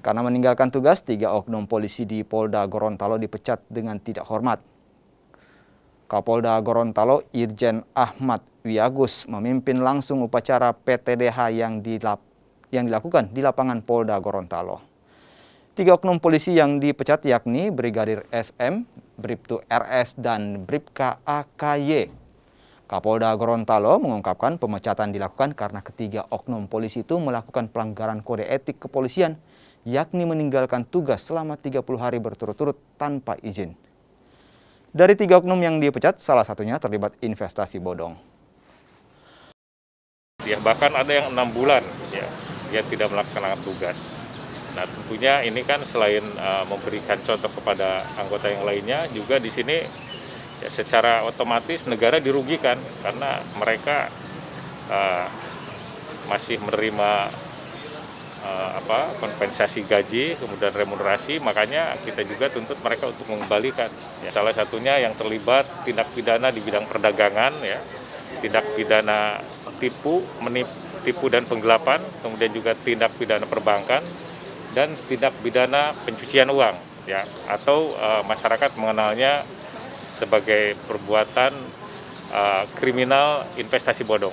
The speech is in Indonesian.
Karena meninggalkan tugas, 3 oknum polisi di Polda Gorontalo dipecat dengan tidak hormat. Kapolda Gorontalo Irjen Ahmad Wiagus memimpin langsung upacara PTDH yang dilakukan di lapangan Polda Gorontalo. 3 oknum polisi yang dipecat yakni Brigadir SM, Bribtu RS, dan Bribka AKY. Kapolda Gorontalo mengungkapkan pemecatan dilakukan karena ketiga oknum polisi itu melakukan pelanggaran kode etik kepolisian, yakni meninggalkan tugas selama 30 hari berturut-turut tanpa izin. Dari 3 oknum yang dipecat, salah satunya terlibat investasi bodong. Ya, bahkan ada yang 6 bulan ya, dia tidak melaksanakan tugas. Nah, tentunya ini kan selain memberikan contoh kepada anggota yang lainnya, juga di sini ya, secara otomatis negara dirugikan karena mereka masih menerima kompensasi gaji, kemudian remunerasi, makanya kita juga tuntut mereka untuk mengembalikan. Ya, salah satunya yang terlibat tindak pidana di bidang perdagangan, ya, tindak pidana tipu dan penggelapan, kemudian juga tindak pidana perbankan, dan tindak pidana pencucian uang, ya, atau masyarakat mengenalnya sebagai perbuatan kriminal investasi bodong.